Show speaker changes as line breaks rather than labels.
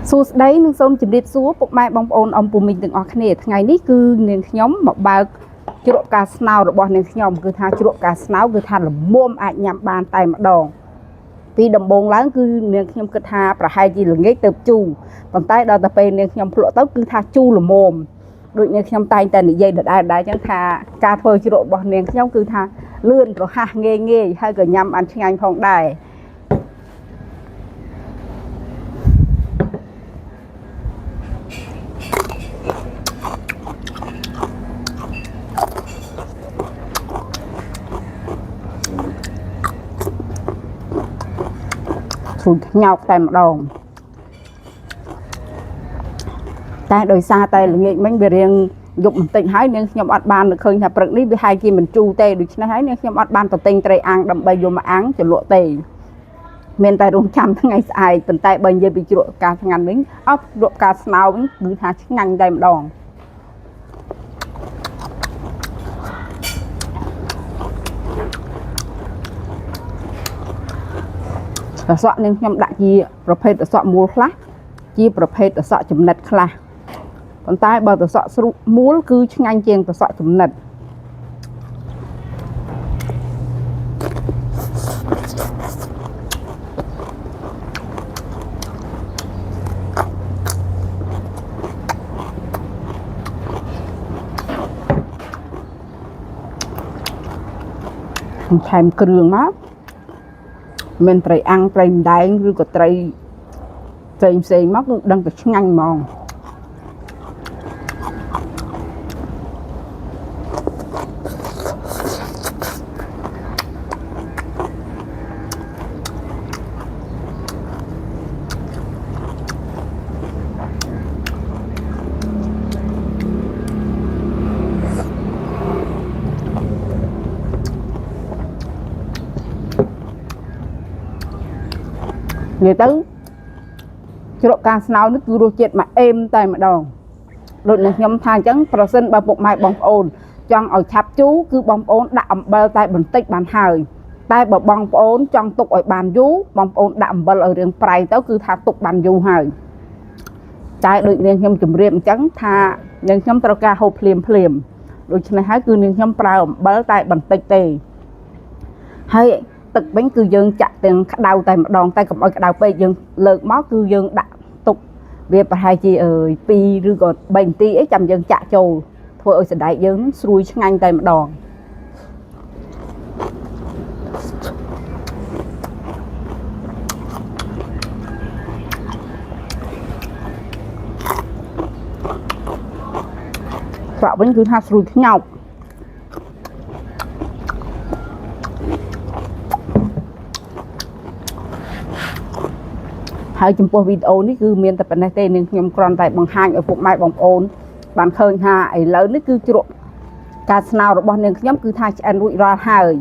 សួស្តីនឹងសូមជម្រាបសួរពុកម៉ែបងប្អូនអ៊ំពូមីងទាំងអស់គ្នាថ្ងៃនេះគឺនាងខ្ញុំមកបើកជ្រក់កាស្នោរបស់នាងខ្ញុំគឺថាជ្រក់កាស្នោគឺថាល្មមអាចញ៉ាំបានតែម្ដងពីដំបូងឡើងគឺនាងខ្ញុំគិតថាប្រហែលជាល្ងាចទៅជូរប៉ុន្តែដល់ទៅពេលនាងខ្ញុំភ្លក់ទៅគឺថាជូរល្មមដូចនាងខ្ញុំតែងតែនិយាយដដែលចឹងថាការធ្វើជ្រក់របស់នាងខ្ញុំគឺថាលឿនរហ័សងាយហើយក៏ញ៉ាំបានឆ្ងាញ់ផងដែរស្រួយខ្ញោកតែម្ដងតែដោយសារតែល្ងាចមិញវារៀងយប់បន្តិចហើយនាងខ្ញុំអត់បានឃើញថាព្រឹកនេះវាហាយគេមិនជូរទេដូច្នេះហើយនាងខ្ញុំអត់បានទៅទិញត្រីអាំងដើម្បីយកមកអាំងចលក់ទេមានតែរងចាំថ្ងៃស្អែកប៉ុន្តែបើនិយាយពីជ្រក់កាស្ងាត់វិញអត់ជ្រក់កាស្នោវិញគឺថាឆ្ងាញ់តែម្ដងតសក់នាងខ្ញុំដាក់ជាប្រភេទតសក់មូលខ្លះជាប្រភេទតសក់ចំណិតខ្លះប៉ុន្តែបើតសក់ស្រួយមូលគឺឆ្ងាញ់ជាងតសក់ចំណិតថែមគ្រឿងមកមានត្រីអាំងត្រីម្ដែងឬក៏ត្រីផ្សេងមកគឺដឹងតែឆ្ងាញ់ហ្មងនិយាយទៅជ្រក់កាស្នោនេះគឺរសជាតិមកអេមតែម្ដងដូចនឹងខ្ញុំថាអញ្ចឹងប្រសិនបើពុកម៉ែបងប្អូនចង់ឲ្យឆាប់ជូរគឺបងប្អូនដាក់អំបិលតែបន្តិចបានហើយតែបើបងប្អូនចង់ទុកឲ្យបានយូរបងប្អូនដាក់អំបិលឲ្យរៀងប្រៃទៅគឺថាទុកបានយូរហើយតែដូចនាងខ្ញុំជម្រាបអញ្ចឹងថានាងខ្ញុំត្រូវការហូបភ្លាមដូច្នេះហើយគឺនាងខ្ញុំប្រើអំបិលតែបន្តិចទេហើយទឹកវិញគឺយើងចាក់ទាំងក្តៅតែម្ដងតែកុំឲ្យក្តៅពេកយើងលើកមកគឺយើងដាក់ទុកវាប្រហែលជា2ឬក៏3នាទីអីចាំយើងចាក់ចូលធ្វើឲ្យសណ្ដែកយើងស្រួយឆ្ងាញ់តែម្ដងស្រក់វិញគឺថាស្រួយខ្ញោកហើយចំពោះវីដេអូនេះគឺមានតែប៉ុណ្ណេះទេនាងខ្ញុំគ្រាន់តែបង្ហាញឲ្យពុកម៉ែបងប្អូនបានឃើញថាឥឡូវនេះគឺជ្រក់កាស្នោរបស់នាងខ្ញុំគឺថាឆ្អិនរួចរាល់ហើយ